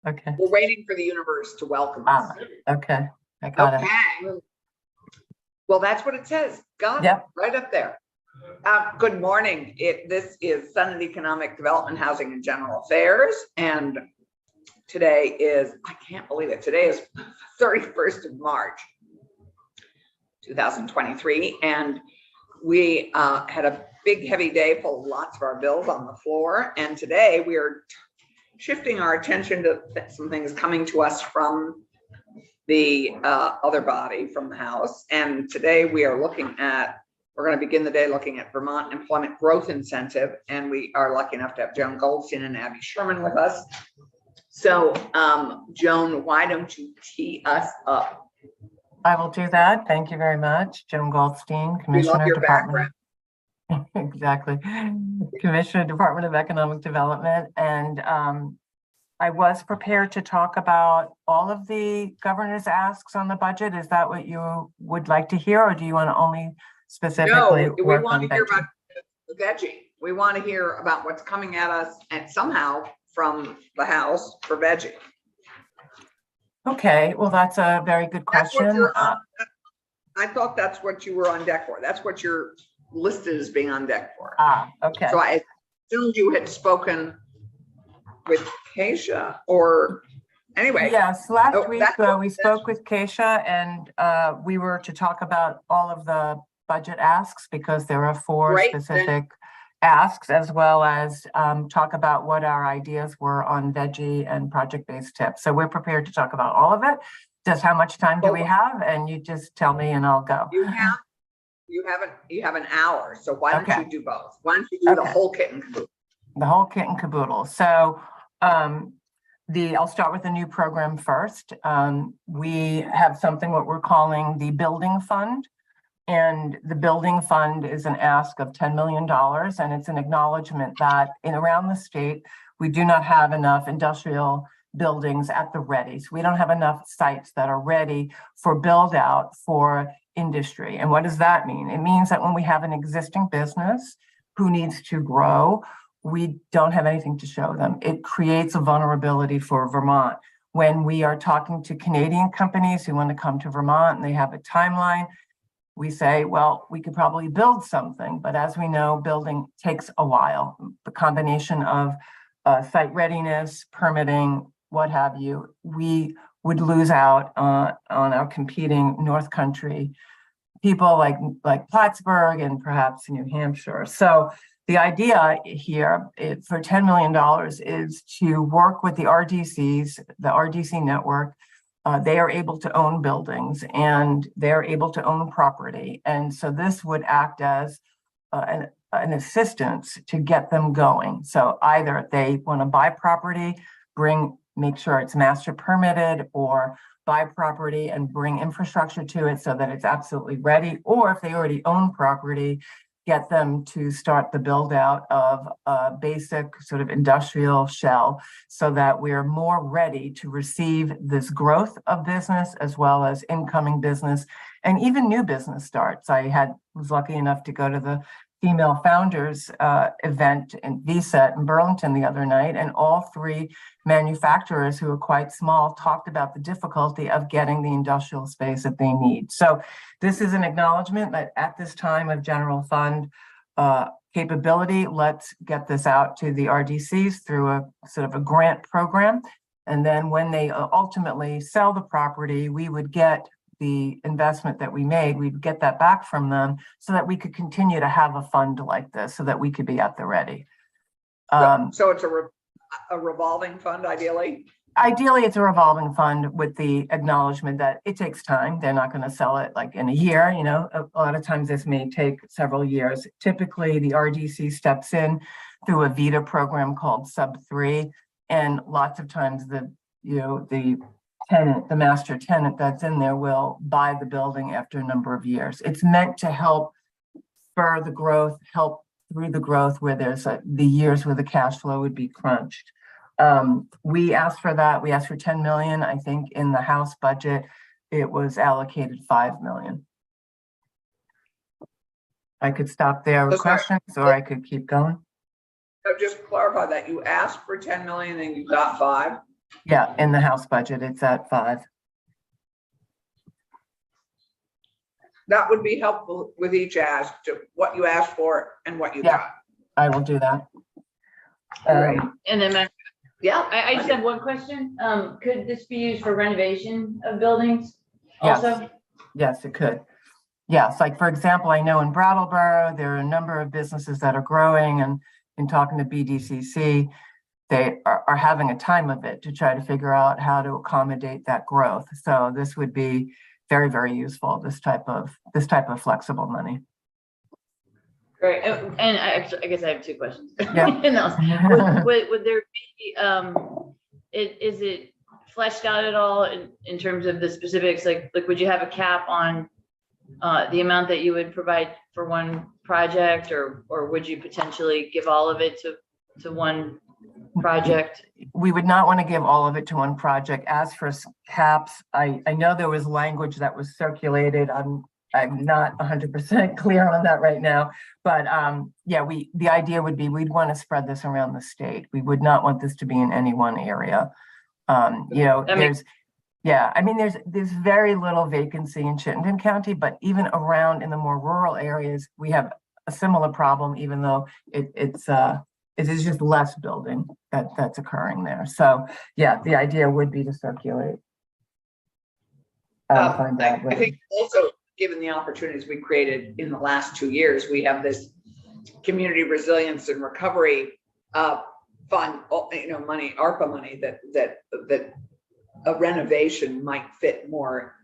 Okay. We're waiting for the universe to welcome us. Okay. I got it. Okay. Well, that's what it says. Got it. Yep. Right up there. Good morning. This is Senate Economic Development, Housing and General Affairs. And today is, I can't believe it, today is 31st of March, 2023. And we had a big, heavy day full of lots of our bills on the floor. And today we are shifting our attention to some things coming to us from the other body, from the House. And today we are looking at, we're going to begin the day looking at Vermont Employment Growth Incentive. And we are lucky enough to have Joan Goldstein and Abby Sherman with us. So Joan, why don't you tee us up? I will do that. Thank you very much. Joan Goldstein, We love Commissioner, your Department. background. Exactly. Commissioner, Department of Economic Development. And I was prepared to talk about all of the governor's asks on the budget. Is that what you would like to hear, or do you want to only specifically No, we work want on to hear veggie? about the veggie. We want to hear about what's coming at us and somehow from the House for veggie. Okay, well, that's a very good That's what question. you're on. I thought that's what you were on deck for. That's what you're listed as being on deck for. Okay. So I assumed you had spoken with Keisha, or anyway. Yes, last week that's we spoke with Keisha, and we were to talk about all of the budget asks because there are four Great. specific asks, as well as talk about what our ideas were on veggie and project-based tips. So we're prepared to talk about all of it. Just how much time do we have? And you just tell me and I'll go. You have an hour. So why don't you do both? Why don't you do the whole kit and caboodle? The whole kit and caboodle. So I'll start with the new program first. We have something what we're calling the Building Fund. And the Building Fund is an ask of $10 million. And it's an acknowledgement that around the state, we do not have enough industrial buildings at the ready. So we don't have enough sites that are ready for build out for industry. And what does that mean? It means that when we have an existing business who needs to grow, we don't have anything to show them. It creates a vulnerability for Vermont. When we are talking to Canadian companies who want to come to Vermont and they have a timeline, we say, well, we could probably build something, but as we know, building takes a while. The combination of site readiness, permitting, what have you, we would lose out on our competing North Country people like Plattsburgh and perhaps New Hampshire. So the idea here for $10 million is to work with the RDCs, the RDC network. They are able to own buildings and they're able to own property. And so this would act as an assistance to get them going. So either they want to buy property, make sure it's master permitted, or buy property and bring infrastructure to it so that it's absolutely ready. Or if they already own property, get them to start the build out of a basic sort of industrial shell so that we're more ready to receive this growth of business as well as incoming business and even new business starts. I was lucky enough to go to the Female Founders event in VSET in Burlington the other night, and all three manufacturers who are quite small talked about the difficulty of getting the industrial space that they need. So this is an acknowledgement that at this time of general fund capability, let's get this out to the RDCs through a sort of a grant program. And then when they ultimately sell the property, we would get the investment that we made, we'd get that back from them so that we could continue to have a fund like this so that we could be at the ready. So it's a revolving fund, ideally? Ideally, it's a revolving fund with the acknowledgement that it takes time. They're not going to sell it like in a year. You know, a lot of times this may take several years. Typically, the RDC steps in through a VITA program called Sub 3. And lots of times the tenant, the master tenant that's in there will buy the building after a number of years. It's meant to help spur the growth, help through the growth where there's the years where the cash flow would be crunched. We asked for that. We asked for 10 million. I think in the House budget, it was allocated 5 million. I could stop there with questions or I could keep going. So just clarify that you asked for 10 million and you got 5. Yeah, in the House budget, it's at 5. That would be helpful with each ask to what you asked for and what you Yeah. got. I will do that. Great. And then Yeah. I just have one question. Could this be used for renovation of buildings Yes. also? Yes, it could. Yes, like for example, I know in Brattleboro, there are a number of businesses that are growing, and in talking to BDCC, they are having a time of it to try to figure out how to accommodate that growth. So this would be very, very useful, this type of flexible money. Great. And I guess I have 2 questions. Yeah. And else. Would there be, is it fleshed out at all in terms of the specifics? Like would you have a cap on the amount that you would provide for one project, or would you potentially give all of it to one project? We would not want to give all of it to one project. As for caps, I know there was language that was circulated. I'm not 100% clear on that right now, but yeah, the idea would be we'd want to spread this around the state. We would not want this to be in any one area. You know, there's very little vacancy in Chittenden County, but even around in the more rural areas, we have a similar problem, even though it is just less building that's occurring there. So yeah, the idea would be to circulate. I think also, given the opportunities we created in the last 2 years, we have this community resilience and recovery fund, money, ARPA money that a renovation might fit more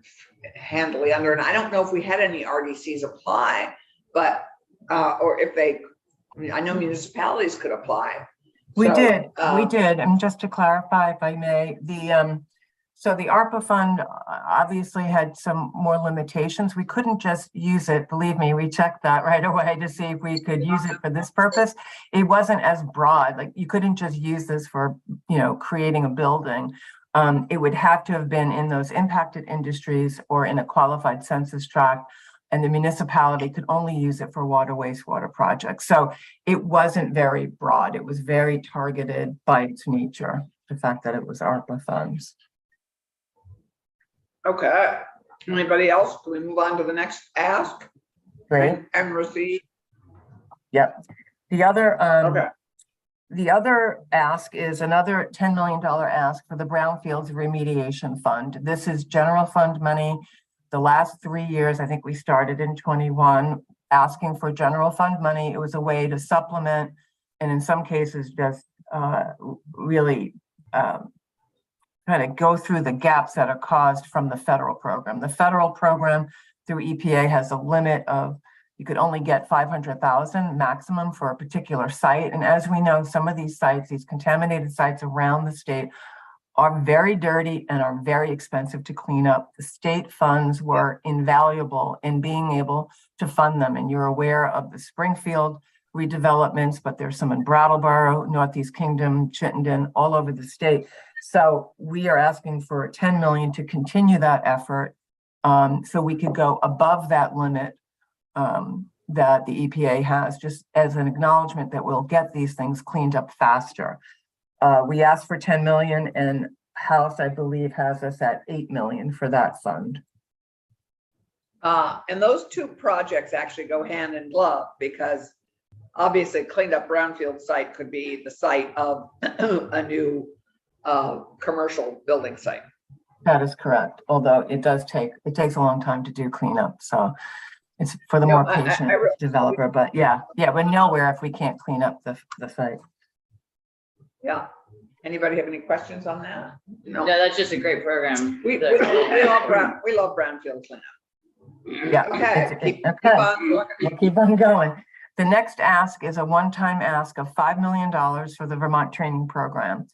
handily under. And I don't know if we had any RDCs apply, but or if I know municipalities could apply. We did. And just to clarify, if I may, so the ARPA fund obviously had some more limitations. We couldn't just use it. Believe me, we checked that right away to see if we could use it for this purpose. It wasn't as broad. Like you couldn't just use this for, creating a building. It would have to have been in those impacted industries or in a qualified census tract, and the municipality could only use it for water, wastewater projects. So it wasn't very broad. It was very targeted by its nature, the fact that it was ARPA funds. Okay. Anybody else? Can we move on to the next ask? Great. And receive? Yep. The other, Okay. the other ask is another $10 million ask for the Brownfields Remediation Fund. This is general fund money. The last 3 years, I think we started in 21, asking for general fund money. It was a way to supplement, and in some cases, just really kind of go through the gaps that are caused from the federal program. The federal program through EPA has a limit of, you could only get 500,000 maximum for a particular site. And as we know, some of these sites, these contaminated sites around the state, are very dirty and are very expensive to clean up. The state funds were invaluable in being able to fund them. And you're aware of the Springfield redevelopments, but there's some in Brattleboro, Northeast Kingdom, Chittenden, all over the state. So we are asking for 10 million to continue that effort, so we could go above that limit that the EPA has, just as an acknowledgement that we'll get these things cleaned up faster. We asked for 10 million, and House, I believe, has us at 8 million for that fund. And those two projects actually go hand in glove, because obviously cleaned up brownfield site could be the site of a new commercial building site. That is correct. Although it takes a long time to do cleanup. So it's for the more patient developer, but yeah, we're nowhere if we can't clean up the site. Yeah. Anybody have any questions on that? No, that's just a great program. We love brownfield cleanup. Yeah. Okay. We'll keep on going. The next ask is a one-time ask of $5 million for the Vermont training program.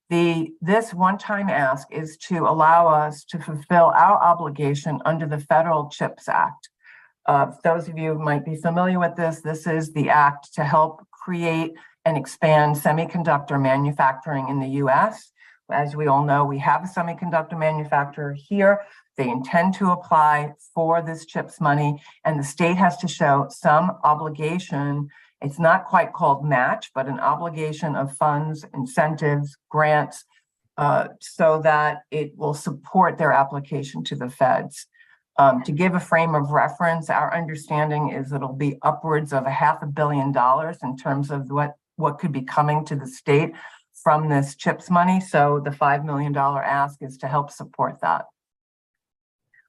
This one-time ask is to allow us to fulfill our obligation under the Federal CHIPS Act. Those of you who might be familiar with this is the act to help create and expand semiconductor manufacturing in the US. As we all know, we have a semiconductor manufacturer here. They intend to apply for this CHIPS money, and the state has to show some obligation. It's not quite called match, but an obligation of funds, incentives, grants so that it will support their application to the feds. To give a frame of reference, our understanding is it'll be upwards of $500 million in terms of what could be coming to the state from this CHIPS money. So the $5 million ask is to help support that.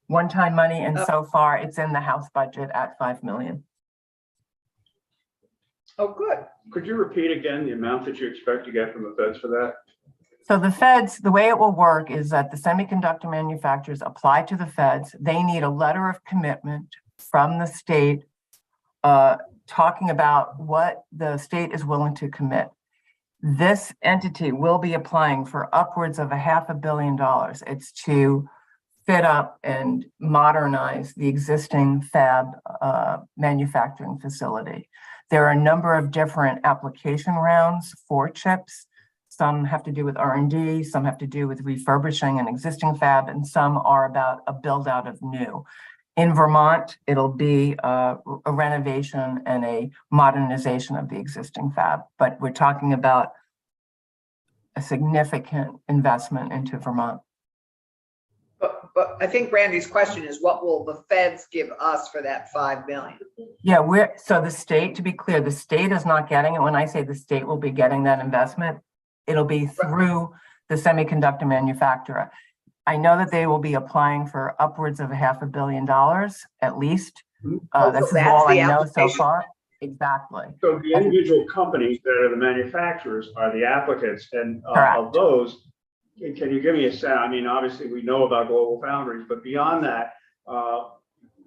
One-time money, and so far it's in the House budget at $5 million. Oh, good. Could you repeat again the amount that you expect to get from the feds for that? So the feds, the way it will work is that the semiconductor manufacturers apply to the feds. They need a letter of commitment from the state talking about what the state is willing to commit. This entity will be applying for upwards of $500 million. It's to fit up and modernize the existing fab manufacturing facility. There are a number of different application rounds for chips. Some have to do with R&D, some have to do with refurbishing an existing fab, and some are about a build out of new. In Vermont, it'll be a renovation and a modernization of the existing fab, but we're talking about a significant investment into Vermont. But I think Randy's question is, what will the feds give us for that 5 million? Yeah, so the state, to be clear, the state is not getting it. When I say the state will be getting that investment, it'll be through the semiconductor manufacturer. I know that they will be applying for upwards of $500 million at least. This is all I know so far. Exactly. So the individual companies that are the manufacturers are the applicants, and of those, can you give me a sense? I mean, obviously we know about Global Foundries, but beyond that,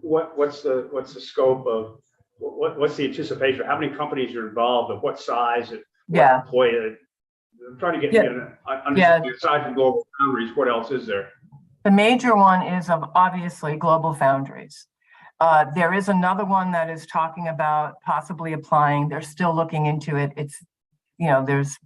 what's the scope of what's the anticipation? How many companies are involved? Of what size? And what employee? I'm trying to get understanding. Aside from Global Foundries, what else is there? The major one is obviously Global Foundries. There is another one that is talking about possibly applying. They're still looking into it. It's, there's,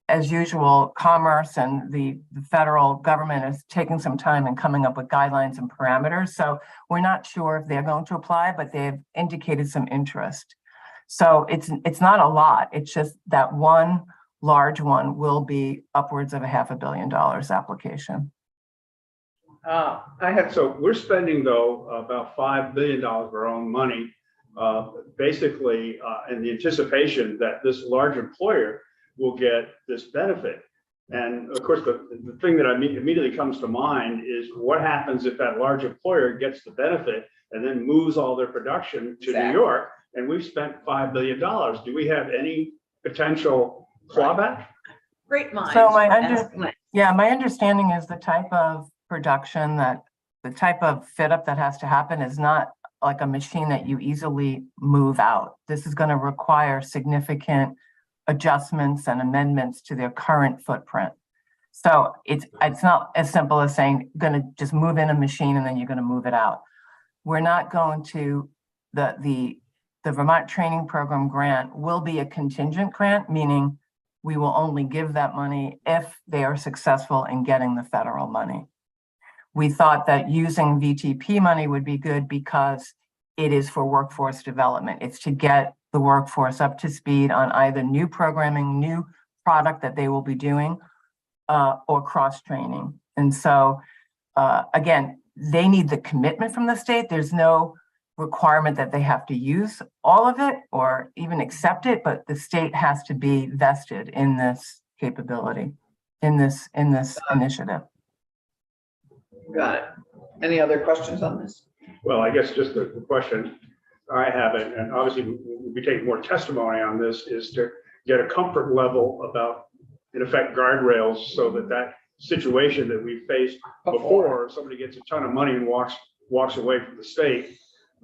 as usual, Commerce and the federal government is taking some time and coming up with guidelines and parameters. So we're not sure if they're going to apply, but they've indicated some interest. So it's not a lot. It's just that one large one will be upwards of $500 million application. So we're spending though about $5 billion of our own money, basically in the anticipation that this large employer will get this benefit. And of course, the thing that immediately comes to mind is what happens if that large employer gets the benefit and then moves all their production to New York, and we've spent $5 billion. Do we have any potential clawback? Great minds. So my understanding is the type of production the type of fit up that has to happen is not like a machine that you easily move out. This is going to require significant adjustments and amendments to their current footprint. So it's not as simple as saying going to just move in a machine and then you're going to move it out. We're not going to the Vermont Training Program grant will be a contingent grant, meaning we will only give that money if they are successful in getting the federal money. We thought that using VTP money would be good because it is for workforce development. It's to get the workforce up to speed on either new programming, new product that they will be doing, or cross-training. And so, again, they need the commitment from the state. There's no requirement that they have to use all of it or even accept it, but the state has to be vested in this capability, in this initiative. Got it. Any other questions on this? Well, I guess just the question I have, and obviously we'll be taking more testimony on this, is to get a comfort level about, in effect, guardrails, so that situation that we faced before, somebody gets a ton of money and walks away from the state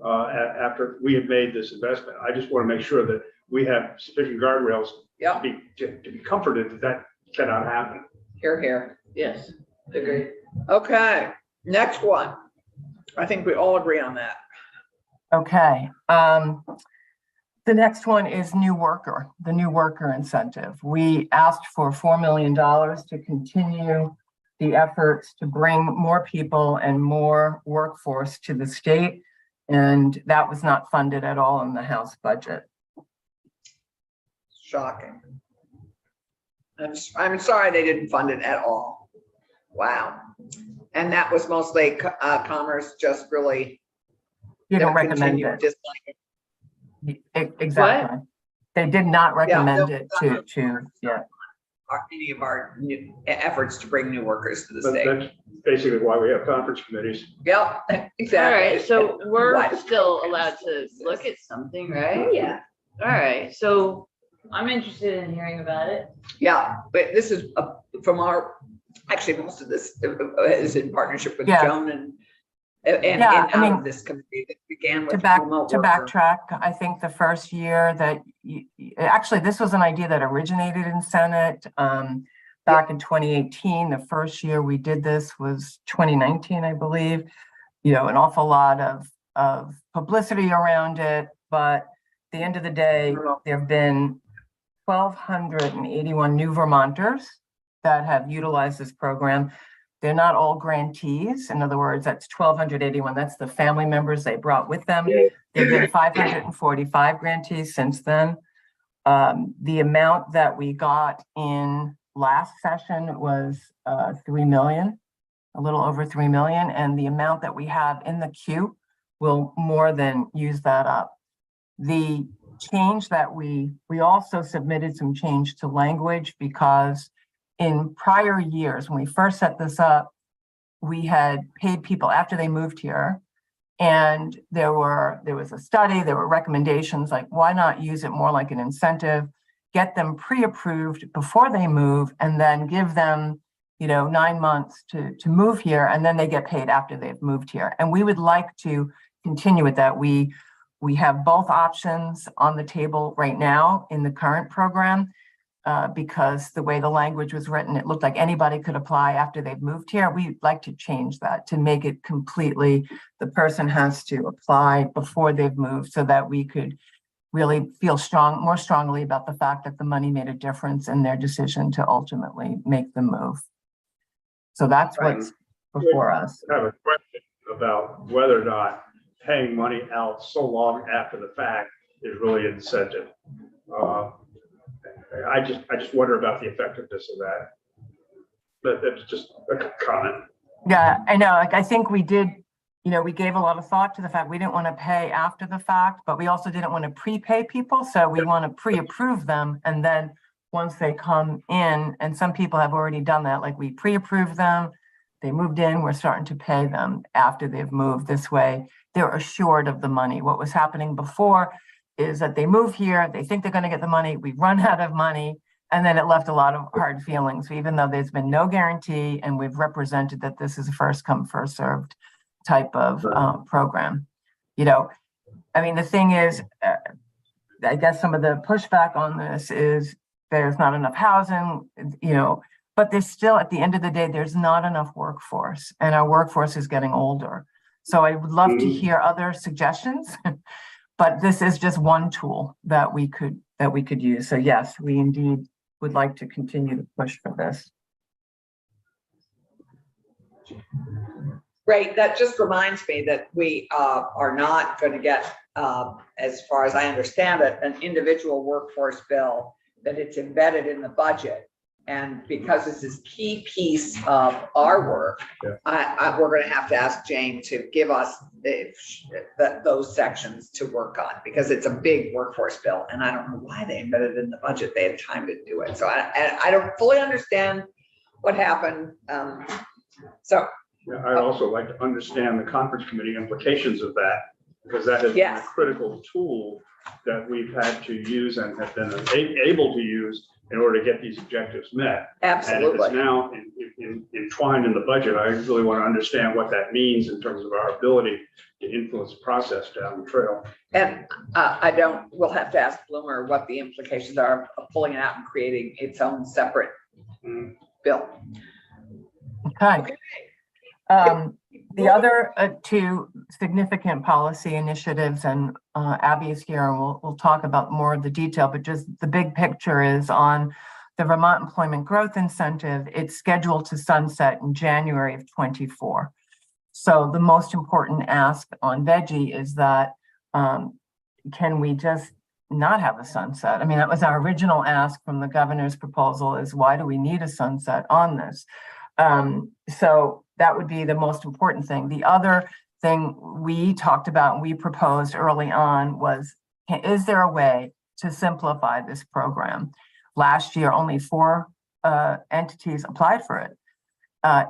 after we have made this investment. I just want to make sure that we have sufficient guardrails to be comforted that cannot happen. Hear, hear. Yes, agree. Okay, next one. I think we all agree on that. Okay. The next one is the new worker incentive. We asked for $4 million to continue the efforts to bring more people and more workforce to the state, and that was not funded at all in the House budget. Shocking. I'm sorry they didn't fund it at all. Wow. And that was mostly Commerce just really. You don't their recommend continued it. dislike Exactly. They did not recommend no, it yeah. any of our new efforts to bring new workers to the But state. that's basically why we have conference committees. Yep, All exactly. right, so we're Why? still allowed to look at something, right? Yeah. All right, so I'm interested in hearing about it. Yeah, but this is from actually, most of this is in partnership with Yeah. Joan and Yeah, I mean, out of this committee that began with To remote worker. backtrack, I think the first year that actually, this was an idea that originated in Senate back in 2018. The first year we did this was 2019, I believe. An awful lot of publicity around it, but at the end of the day, there have been 1,281 new Vermonters that have utilized this program. They're not all grantees. In other words, that's 1,281. That's the family members they brought with them. There have been 545 grantees since then. The amount that we got in last session was 3 million, a little over 3 million. And the amount that we have in the queue will more than use that up. The change that we also submitted some change to language because in prior years, when we first set this up, we had paid people after they moved here. And there was a study, there were recommendations like, why not use it more like an incentive, get them pre-approved before they move, and then give them, 9 months to move here, and then they get paid after they've moved here. And we would like to continue with that. We have both options on the table right now in the current program. Because the way the language was written, it looked like anybody could apply after they've moved here. We'd like to change that to make it completely, the person has to apply before they've moved so that we could really feel more strongly about the fact that the money made a difference in their decision to ultimately make the move. So that's what's before us. I have a question about whether or not paying money out so long after the fact is really an incentive. I just wonder about the effectiveness of that. But that's just a comment. Yeah, I know. I think we did, we gave a lot of thought to the fact we didn't want to pay after the fact, but we also didn't want to prepay people. So we want to pre-approve them. And then once they come in, and some people have already done that, like we pre-approved them, they moved in, we're starting to pay them after they've moved. This way, they're assured of the money. What was happening before is that they move here, they think they're going to get the money, we run out of money, and then it left a lot of hard feelings, even though there's been no guarantee, and we've represented that this is a first come, first served type of program. The thing is, I guess some of the pushback on this is there's not enough housing, but there's still, at the end of the day, there's not enough workforce, and our workforce is getting older. So I would love to hear other suggestions. But this is just one tool that we could use. So yes, we indeed would like to continue to push for this. Great. That just reminds me that we are not going to get, as far as I understand it, an individual workforce bill, that it's embedded in the budget. And because this is a key piece of our work, we're going to have to ask Jane to give us those sections to work on, because it's a big workforce bill. And I don't know why they embedded it in the budget. They had time to do it. So I don't fully understand what happened. I'd also like to understand the conference committee implications of that, because that has been a critical tool that we've had to use and have been able to use in order to get these objectives met. Absolutely. And if it's now entwined in the budget, I really want to understand what that means in terms of our ability to influence the process down the trail. And we'll have to ask Bloomer what the implications are of pulling it out and creating its own separate bill. Okay. The other two significant policy initiatives, and Abby is here, and we'll talk about more of the detail, but just the big picture is on the Vermont Employment Growth Incentive. It's scheduled to sunset in January of 24. So the most important ask on Veggie is that can we just not have a sunset. I mean, that was our original ask from the governor's proposal, is why do we need a sunset on this? So that would be the most important thing. The other thing we talked about and we proposed early on was, is there a way to simplify this program? Last year, only 4 entities applied for it.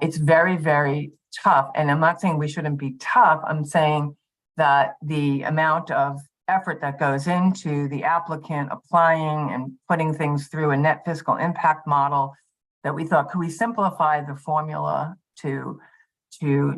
It's very, very tough. And I'm not saying we shouldn't be tough. I'm saying that the amount of effort that goes into the applicant applying and putting things through a net fiscal impact model, that we thought, could we simplify the formula to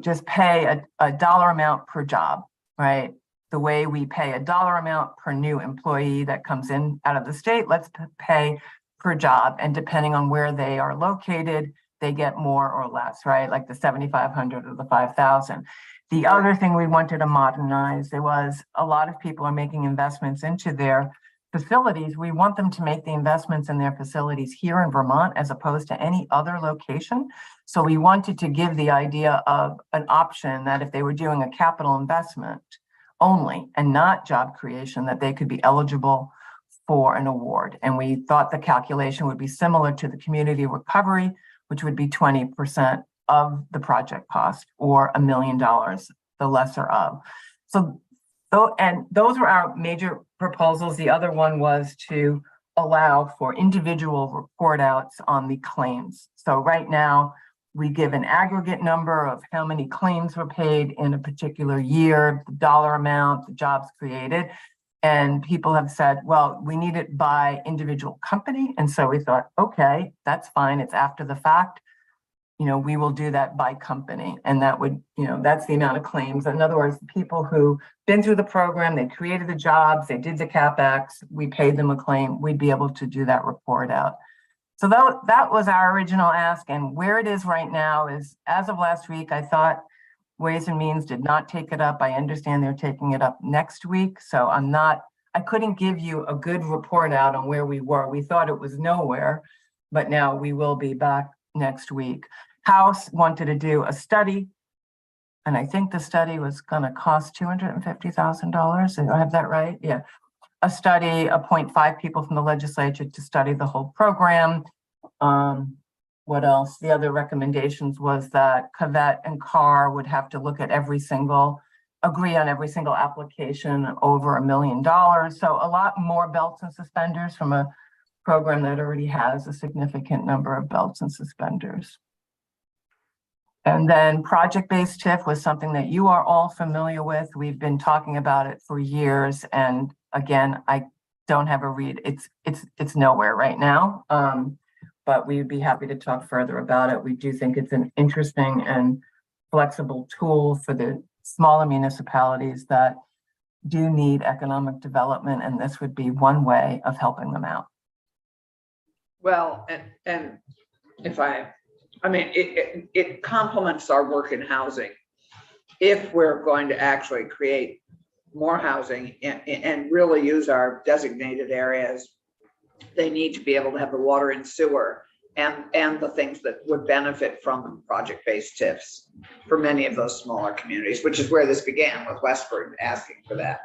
just pay a dollar amount per job, right? The way we pay a dollar amount per new employee that comes in out of the state, let's pay per job. And depending on where they are located, they get more or less, right? Like the 7,500 or the 5,000. The other thing we wanted to modernize, there was a lot of people are making investments into their facilities. We want them to make the investments in their facilities here in Vermont as opposed to any other location. So we wanted to give the idea of an option that if they were doing a capital investment only and not job creation, that they could be eligible for an award. And we thought the calculation would be similar to the community recovery, which would be 20% of the project cost, or $1 million, the lesser of. So, and those were our major proposals. The other one was to allow for individual report outs on the claims. So right now, we give an aggregate number of how many claims were paid in a particular year, the dollar amount, the jobs created. And people have said, well, we need it by individual company. And so we thought, okay, that's fine. It's after the fact. You know, we will do that by company. And that would, you know, that's the amount of claims. In other words, people who been through the program, they created the jobs, they did the CapEx, we paid them a claim, we'd be able to do that report out. So that was our original ask. And where it is right now is, as of last week, I thought Ways and Means did not take it up. I understand they're taking it up next week. So I couldn't give you a good report out on where we were. We thought it was nowhere, but now we will be back next week. House wanted to do a study, and I think the study was going to cost $250,000. Do I have that right? Yeah. A study, appoint 5 people from the legislature to study the whole program. What else? The other recommendations was that Cavett and Carr would have to look at agree on every single application over $1 million. So a lot more belts and suspenders from a program that already has a significant number of belts and suspenders. And then project-based TIF was something that you are all familiar with. We've been talking about it for years. And again, I don't have a read. It's nowhere right now. But we'd be happy to talk further about it. We do think it's an interesting and flexible tool for the smaller municipalities that do need economic development. And this would be one way of helping them out. Well, and if I mean, it complements our work in housing. If we're going to actually create more housing and really use our designated areas, they need to be able to have the water and sewer and the things that would benefit from project-based TIFs for many of those smaller communities, which is where this began with Westford asking for that.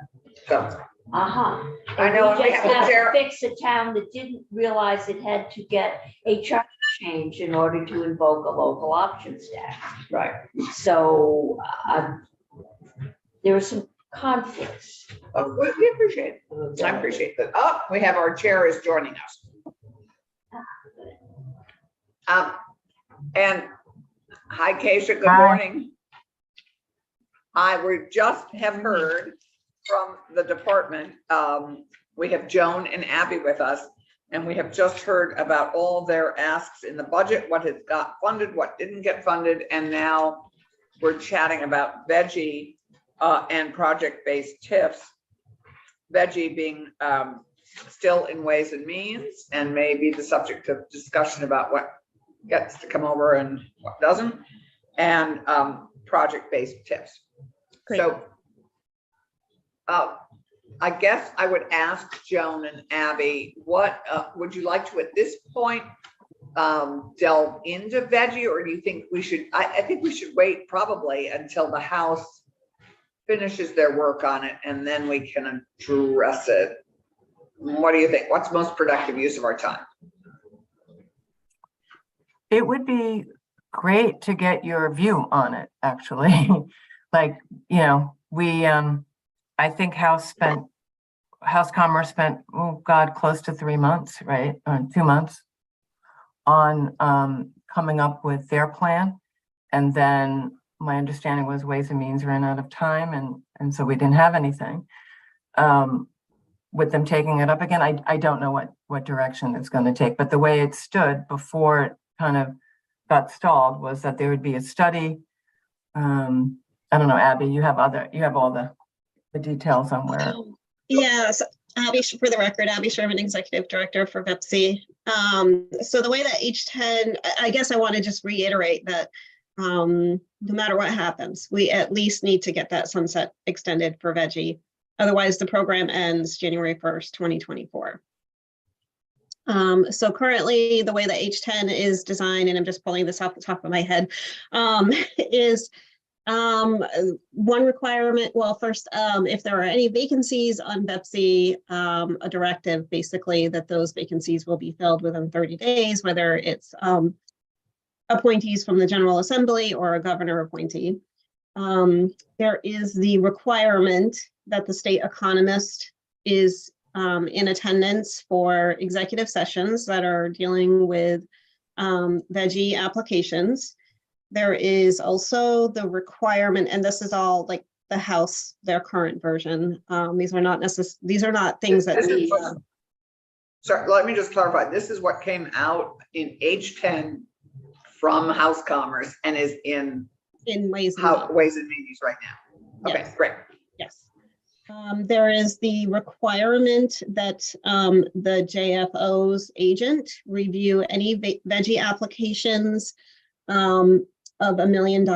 So, I know We we just have have to to fix a town that didn't realize it had to get a charter change in order to invoke a local options tax. right. So there were some conflicts. Oh, we appreciate it. I appreciate that. Oh, we have our chair is joining us. And hi, Keisha, good Hi. morning. We just have heard from the department. We have Joan and Abby with us, and we have just heard about all their asks in the budget, what has got funded, what didn't get funded, and now we're chatting about veggie and project-based TIFs. Veggie being still in Ways and Means and maybe the subject of discussion about what gets to come over and what doesn't, and project-based TIFs. Great. So I guess I would ask Joan and Abby, what would you like to at this point delve into veggie, or do you think we should, I think we should wait probably until the House finishes their work on it and then we can address it. What do you think? What's most productive use of our time? It would be great to get your view on it, actually. Like, we, I think House Commerce spent, oh God, close to 3 months, right? Or 2 months on coming up with their plan. And then my understanding was Ways and Means ran out of time, and so we didn't have anything. With them taking it up again, I don't know what direction it's going to take, but the way it stood before it kind of got stalled was that there would be a study. I don't know, Abby, you have all the details on where. Yes, Abby, for the record, Abby Sherman, Executive Director for VEPSI. So the way that H10, I guess I want to just reiterate that no matter what happens, we at least need to get that sunset extended for veggie. Otherwise, the program ends January 1st, 2024. So currently, the way that H10 is designed, and I'm just pulling this off the top of my head, is one requirement. Well, first, if there are any vacancies on VEPSI, a directive basically that those vacancies will be filled within 30 days, whether it's appointees from the General Assembly or a governor appointee. There is the requirement that the state economist is in attendance for executive sessions that are dealing with veggie applications. There is also the requirement, and this is all like the House, their current version. These are not things that we. Sorry, let me just clarify. This is what came out in H10 from House Commerce and is in Ways and Ways and Means right now. Okay, Yes. great. Yes. There is the requirement that the JFO's agent review any veggie applications of $1 million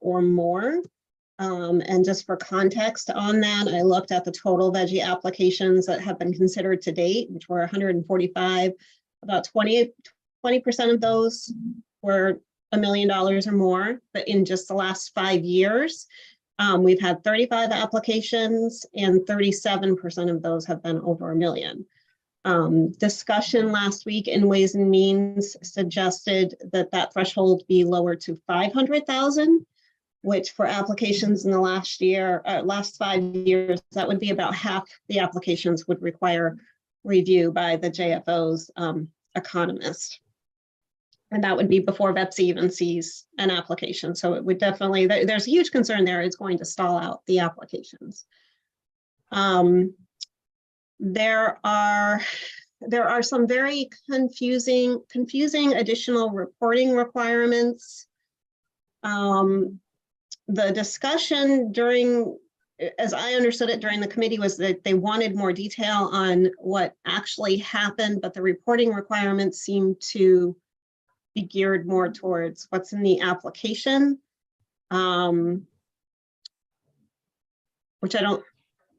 or more. And just for context on that, I looked at the total veggie applications that have been considered to date, which were 145. About 20% of those were $1 million or more, but in just the last 5 years, we've had 35 applications and 37% of those have been over $1 million. Discussion last week in Ways and Means suggested that threshold be lowered to 500,000, which for applications in the last 5 years, that would be about half the applications would require review by the JFO's economist. And that would be before VEPSI even sees an application. So it would definitely, there's a huge concern there. It's going to stall out the applications. There are some very confusing additional reporting requirements. The discussion during, as I understood it during the committee, was that they wanted more detail on what actually happened, but the reporting requirements seem to be geared more towards what's in the application, which I don't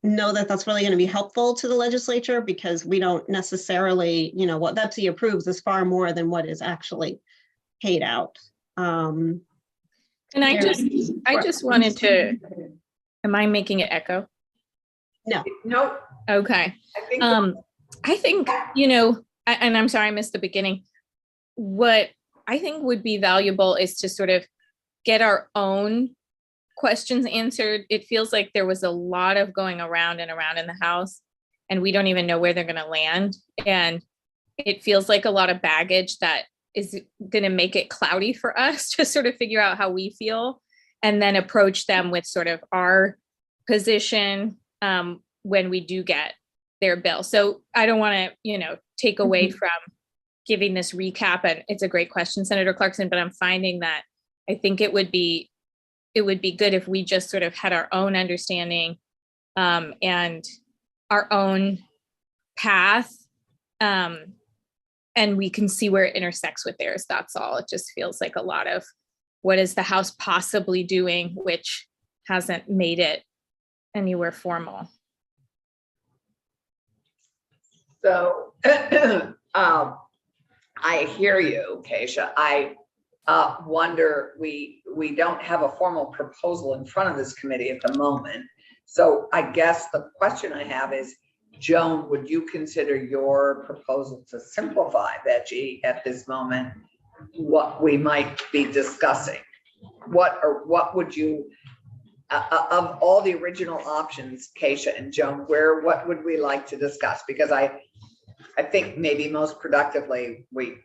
know that that's really going to be helpful to the legislature, because we don't necessarily, what VEPSI approves is far more than what is actually paid out. And I just wanted to, am I making it echo? No. Nope. Okay. I think, and I'm sorry, I missed the beginning. What I think would be valuable is to sort of get our own questions answered. It feels like there was a lot of going around and around in the House, and we don't even know where they're going to land. And it feels like a lot of baggage that is going to make it cloudy for us to sort of figure out how we feel and then approach them with sort of our position when we do get their bill. So I don't want to, take away from giving this recap. And it's a great question, Senator Clarkson, but I'm finding that I think it would be good if we just sort of had our own understanding and our own path, and we can see where it intersects with theirs. That's all. It just feels like a lot of what is the House possibly doing, which hasn't made it anywhere formal. So I hear you, Keisha. I wonder, we don't have a formal proposal in front of this committee at the moment. So I guess the question I have is, Joan, would you consider your proposal to simplify veggie at this moment what we might be discussing? What would you, of all the original options, Keisha and Joan, what would we like to discuss? Because I think maybe most productively, we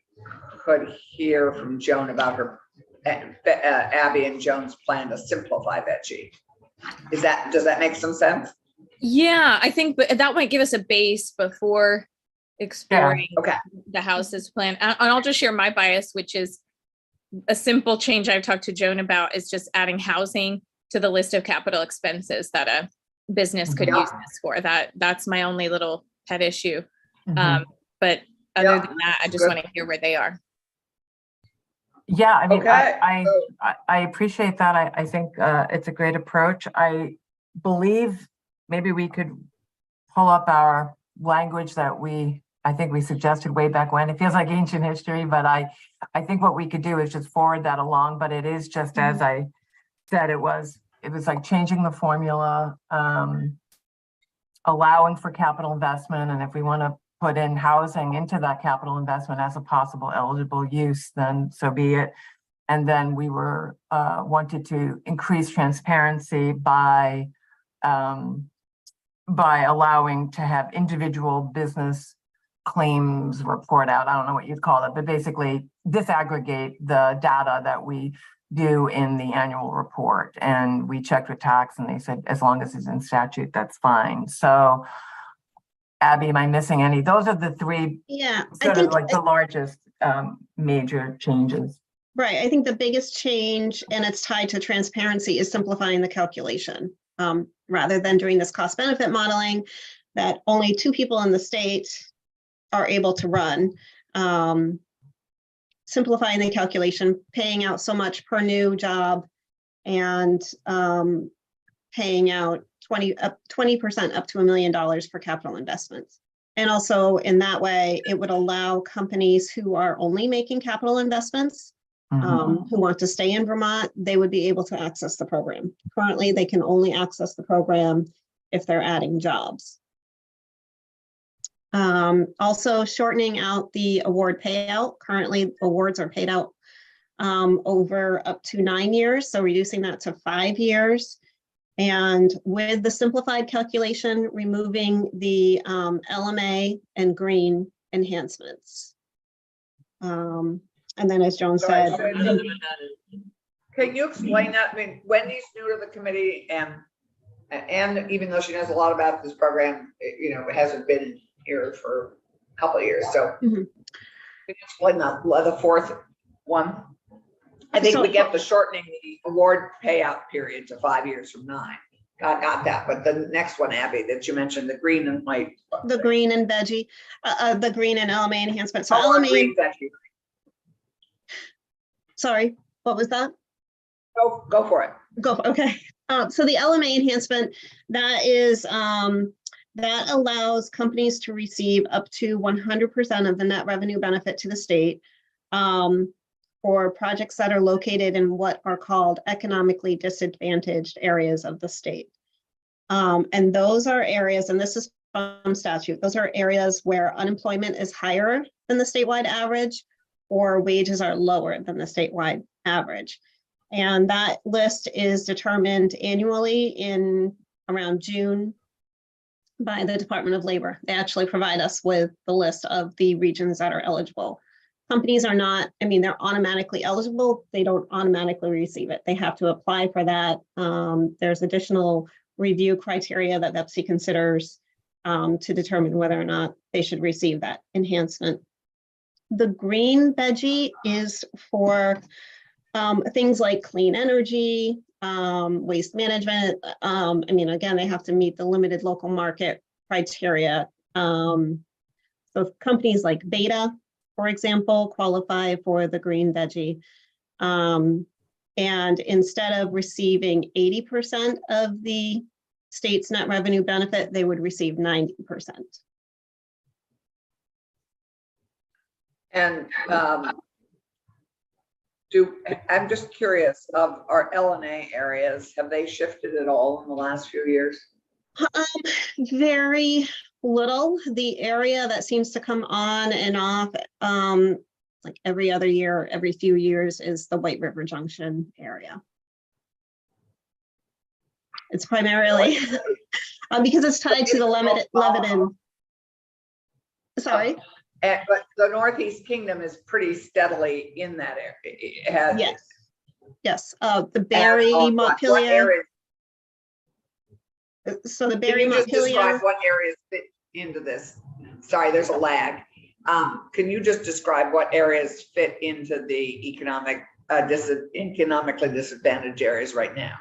could hear from Joan about her, Abby and Joan's plan to simplify veggie. Does that make some sense? Yeah, I think that might give us a base before exploring Okay. the house's plan. And I'll just share my bias, which is a simple change I've talked to Joan about is just adding housing to the list of capital expenses that a business could Yeah. use this for. That's my only little pet issue. Mhm. But other Yeah, than that, I just good. want to hear where they are. Yeah, I mean, Okay. I appreciate that. I think it's a great approach. I believe maybe we could pull up our language that I think we suggested way back when. It feels like ancient history, but I think what we could do is just forward that along, but it is just as I said, it was like changing the formula, allowing for capital investment. And if we want to put in housing into that capital investment as a possible eligible use, then so be it. And then we were wanted to increase transparency by allowing to have individual business claims report out. I don't know what you'd call it, but basically disaggregate the data that we do in the annual report. And we checked with tax and they said, as long as it's in statute, that's fine. So Abby, am I missing any? Those are the three Yeah, I sort of think, like the largest major changes. right, I think the biggest change, and it's tied to transparency, is simplifying the calculation. Rather than doing this cost benefit modeling that only 2 people in the state are able to run. Simplifying the calculation, paying out so much per new job, and paying out 20% up to $1 million for capital investments. And also in that way, it would allow companies who are only making capital investments, who want to stay in Vermont, they would be able to access the program. Currently, they can only access the program if they're adding jobs. Also shortening out the award payout. Currently, awards are paid out over up to 9 years, so reducing that to 5 years. And with the simplified calculation, removing the LMA and green enhancements. And then, as Joan said, Can you explain that? I mean, Wendy's new to the committee, and even though she knows a lot about this program, it hasn't been here for a couple of years. So can you explain the fourth one? I think we get the shortening the award payout period to 5 years from 9. Got that, but the next one, Abby, that you mentioned, the green and white. the green and veggie, the green and LMA enhancement. So Oh, LMA, green veggie. sorry, what was that? Go for it. Okay. So the LMA enhancement, that is, that allows companies to receive up to 100% of the net revenue benefit to the state for projects that are located in what are called economically disadvantaged areas of the state. And those are areas, and this is from statute, those are areas where unemployment is higher than the statewide average or wages are lower than the statewide average. And that list is determined annually in around June by the Department of Labor. They actually provide us with the list of the regions that are eligible. Companies are not, I mean, they're automatically eligible. They don't automatically receive it. They have to apply for that. There's additional review criteria that VEPC considers to determine whether or not they should receive that enhancement. The green veggie is for things like clean energy, waste management. I mean, again, they have to meet the limited local market criteria. So companies like Beta, for example, qualify for the green veggie. And instead of receiving 80% of the state's net revenue benefit, they would receive 90%. And I'm just curious, of our LNA areas, have they shifted at all in the last few years? Very little. The area that seems to come on and off, like every other year, every few years, is the White River Junction area. It's primarily because it's tied to the Lebanon. Sorry. But the Northeast Kingdom is pretty steadily in that area. It has. Yes. Yes. The Barry, what Montpelier. areas- So the Can Barry, you just describe Montpelier. what areas fit into this? Sorry, there's a lag. Can you just describe what areas fit into the economically disadvantaged areas right now?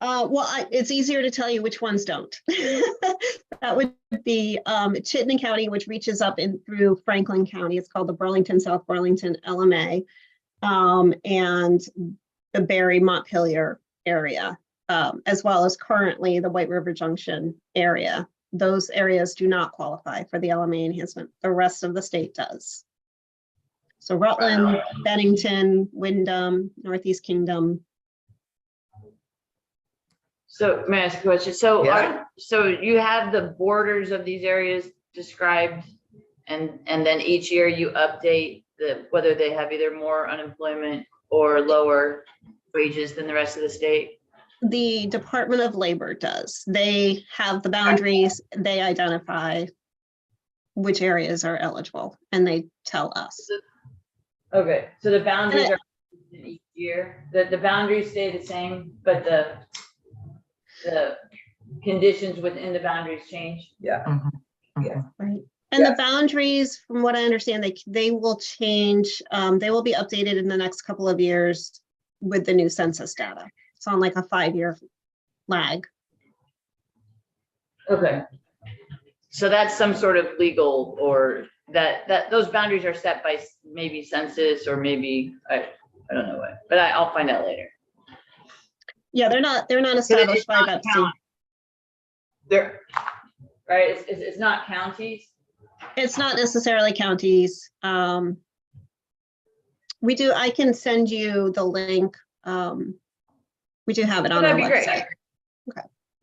It's easier to tell you which ones don't. That would be Chittenden County, which reaches up in through Franklin County. It's called the Burlington, South Burlington LMA, and the Barry, Montpelier area, as well as currently the White River Junction area. Those areas do not qualify for the LMA enhancement. The rest of the state does. So Rutland, Bennington, Wyndham, Northeast Kingdom. So may I ask a question? So Yeah. so you have the borders of these areas described, and then each year you update whether they have either more unemployment or lower wages than the rest of the state? The Department of Labor does. They have the boundaries, they identify which areas are eligible, and they tell us. Okay, so the boundaries are in each year, the boundaries stay the same, but the conditions within the boundaries change? Yeah. Right. And the boundaries, from what I understand, they will change. They will be updated in the next couple of years with the new census data. It's on like a 5-year lag. Okay. So that's some sort of legal, or that those boundaries are set by maybe census, or maybe, I don't know what, but I'll find out later. Yeah, they're not established by not Betsy. There, right, it's not counties? It's not necessarily counties. I can send you the link. We do have it on our That'd be great. website.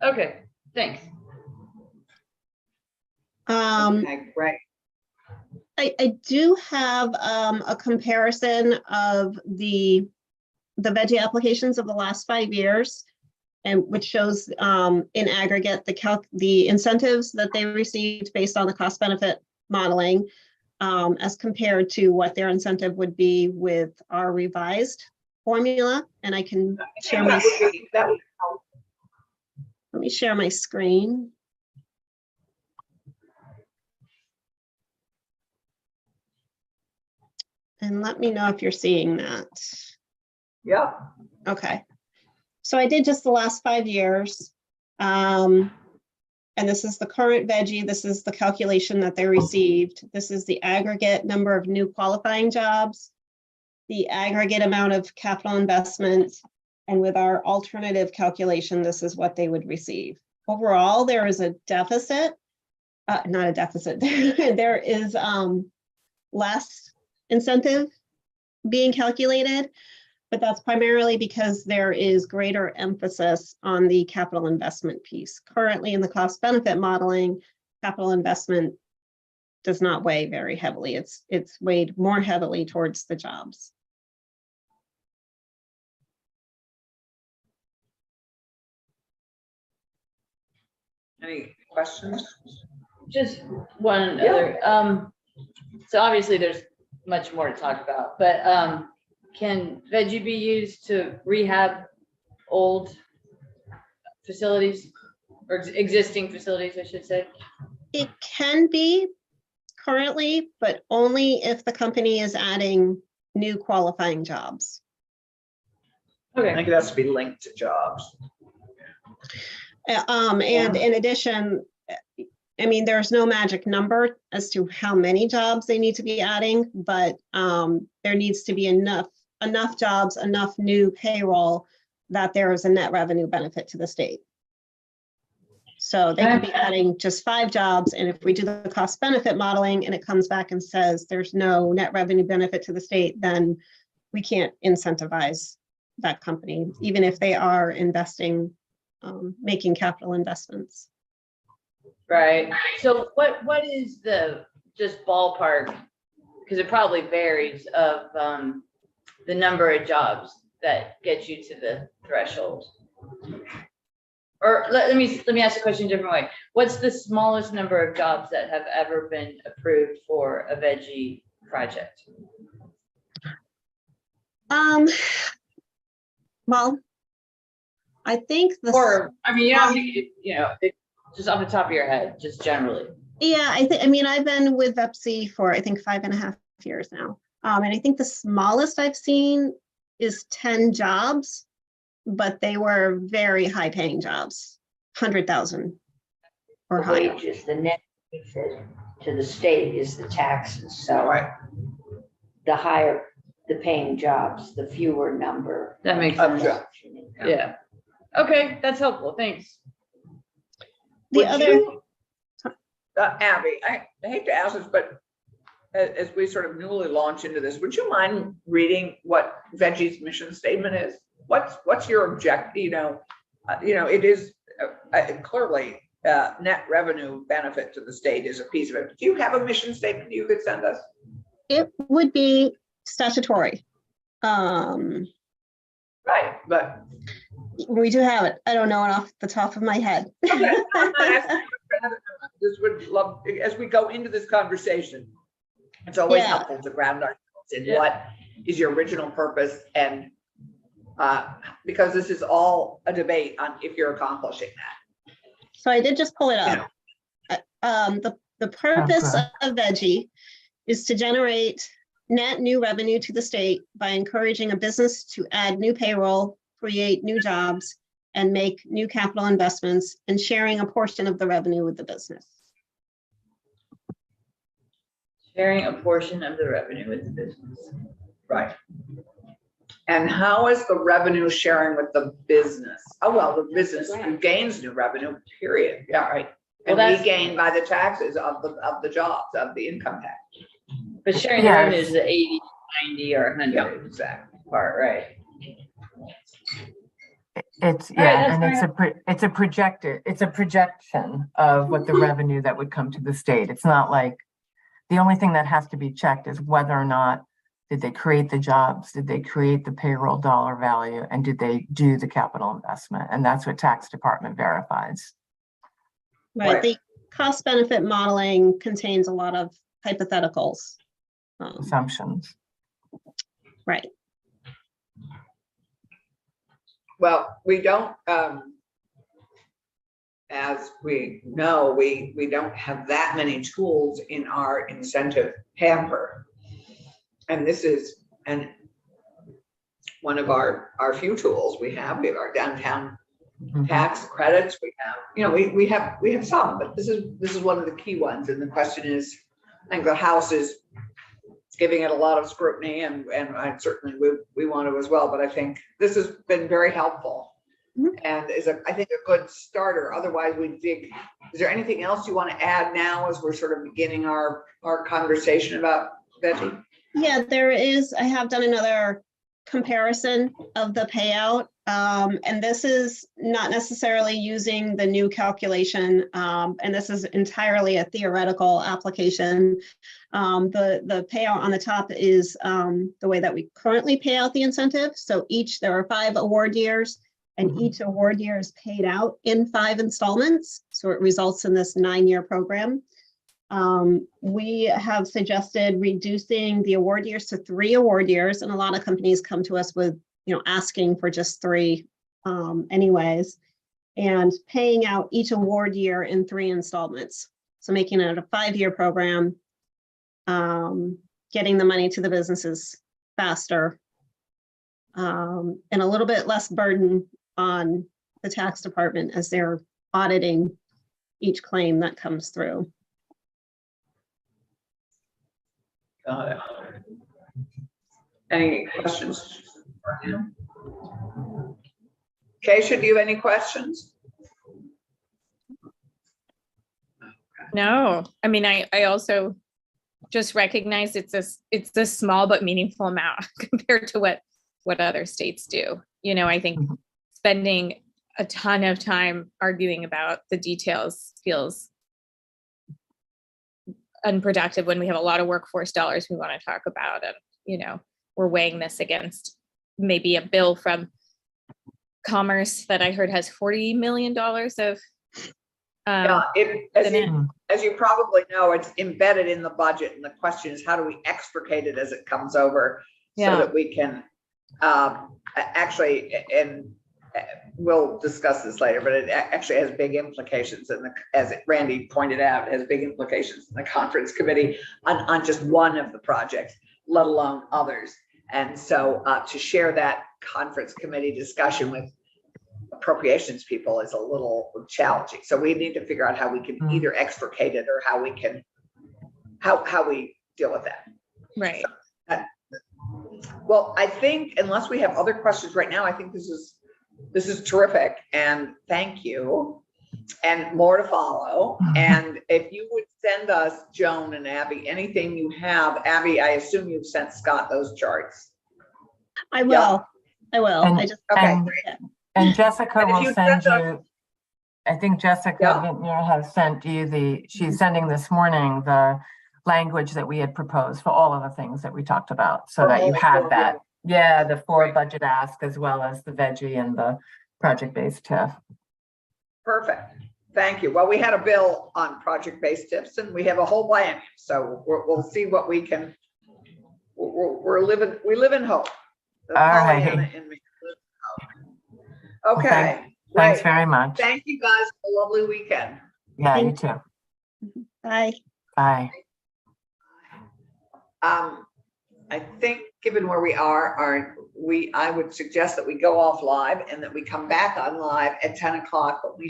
Okay, thanks. Okay, great. I do have a comparison of the veggie applications of the last 5 years, and which shows in aggregate the incentives that they received based on the cost benefit modeling, as compared to what their incentive would be with our revised formula. And I can share my, That would help. let me share my screen. And let me know if you're seeing that. Yeah. Okay. So I did just the last 5 years. And this is the current veggie. This is the calculation that they received. This is the aggregate number of new qualifying jobs, the aggregate amount of capital investment. And with our alternative calculation, this is what they would receive. Overall, there is a deficit, not a deficit, there is less incentive being calculated, but that's primarily because there is greater emphasis on the capital investment piece. Currently in the cost benefit modeling, capital investment does not weigh very heavily. It's weighed more heavily towards the jobs. Any questions? Just one Yeah. other, so obviously there's much more to talk about, but can veggie be used to rehab old facilities, or existing facilities, I should say? It can be currently, but only if the company is adding new qualifying jobs. I Okay, think it has to be linked to jobs. And in addition, I mean, there's no magic number as to how many jobs they need to be adding, but there needs to be enough jobs, enough new payroll that there is a net revenue benefit to the state. So they could be adding just 5 jobs, and if we do the cost benefit modeling and it comes back and says there's no net revenue benefit to the state, then we can't incentivize that company, even if they are investing making capital investments. Right. So what is the, just ballpark, because it probably varies of the number of jobs that get you to the threshold? Or let me ask the question a different way. What's the smallest number of jobs that have ever been approved for a veggie project? Well, I think Or, I mean, just off the top of your head, just generally. yeah, I mean, I've been with Vepsi for, I think, 5.5 years now. And I think the smallest I've seen is 10 jobs, but they were very high paying jobs, 100,000 or The higher. wages, the net benefit to the state is the taxes, so Right. the higher the paying jobs, the fewer number. That makes Of sense. jobs. Yeah. Okay, that's helpful. Thanks. The Would other, you, Abby, I hate to ask this, but as we sort of newly launch into this, would you mind reading what Veggie's mission statement is? What's your objective? It is clearly net revenue benefit to the state is a piece of it. Do you have a mission statement you could send us? it would be statutory. Right, but We do have it. I don't know it off the top of my head. okay, I'm not asking for this would love, as we go into this conversation, it's always Yeah. helpful to ground ourselves in Yeah. what is your original purpose and because this is all a debate on if you're accomplishing that. So I did just pull it up. The purpose Okay. of Veggie is to generate net new revenue to the state by encouraging a business to add new payroll, create new jobs, and make new capital investments, and sharing a portion of the revenue with the business. Sharing a portion of the revenue with the business. Right. And how is the revenue sharing with the business? Oh, well, the business gains new revenue, period. Yeah, right. And Well, we that's- gain by the taxes of the jobs, of the income tax. But sharing the Yes. revenue is the 80, 90, or Yeah, 100 exactly. part, right? It's, All right, yeah, that's and it's a projection of what the revenue that would come to the state. It's not like, the only thing that has to be checked is whether or not did they create the jobs, did they create the payroll dollar value, and did they do the capital investment? And that's what tax department verifies. Right, Right. the cost benefit modeling contains a lot of hypotheticals. Assumptions. Right, Well, we don't, as we know, we don't have that many tools in our incentive hamper. And this is one of our few tools we have our downtown Mhm. tax credits. We have, we have some, but this is one of the key ones. And the question is, I think the House is giving it a lot of scrutiny and I certainly we want to as well, but I think this has been very helpful. Mhm. And is I think a good starter. Otherwise we dig. Is there anything else you want to add now as we're sort of beginning our conversation about Veggie? yeah, there is, I have done another comparison of the payout. And this is not necessarily using the new calculation, and this is entirely a theoretical application. The payout on the top is the way that we currently pay out the incentive. So there are 5 award years, and each award year is paid out in 5 installments. So it results in this 9-year program. We have suggested reducing the award years to 3 award years, and a lot of companies come to us with, asking for just 3 anyways, and paying out each award year in 3 installments. So making it a 5-year program, getting the money to the businesses faster, and a little bit less burden on the tax department as they're auditing each claim that comes through. Got it. Any questions? Keisha, do you have any questions? No, I mean, I also just recognize it's a small but meaningful amount compared to what other states do. I think Mhm. spending a ton of time arguing about the details feels unproductive when we have a lot of workforce dollars we want to talk about. And, you know, we're weighing this against maybe a bill from Commerce that I heard has $40 million of. Yeah, demand. as you probably know, it's embedded in the budget, and the question is, how do we extricate it as it comes over so Yeah. that we can actually, and we'll discuss this later, but it actually has big implications, and as Randy pointed out, it has big implications in the conference committee on just one of the projects, let alone others. And so to share that conference committee discussion with appropriations people is a little challenging. So we need to figure out how we can either extricate it or how we can, how we deal with that. Right. Well, I think unless we have other questions right now, I think this is terrific, and thank you, and more to follow. And if you would send us, Joan and Abby, anything you have. Abby, I assume you've sent Scott those charts. I will. I will. And- I just, Okay, And- great. And Jessica And if will you send send you, I think Jessica Yeah. Vintner has sent you she's sending this morning the language that we had proposed for all of the things that we talked about, so that you have that. Yeah, the 4 Great. budget ask, as well as the veggie and the project-based TIF. Perfect. Thank you. Well, we had a bill on project-based tips, and we have a whole biennium, so we'll see what we can. We live in hope. The All right. Pollyanna in me lives in hope. Okay, Thanks great. very much. Thank you guys. For a lovely weekend. Yeah, you Thank too. bye. Bye. I think given where we are, I would suggest that we go off live and that we come back on live at 10 o'clock, but we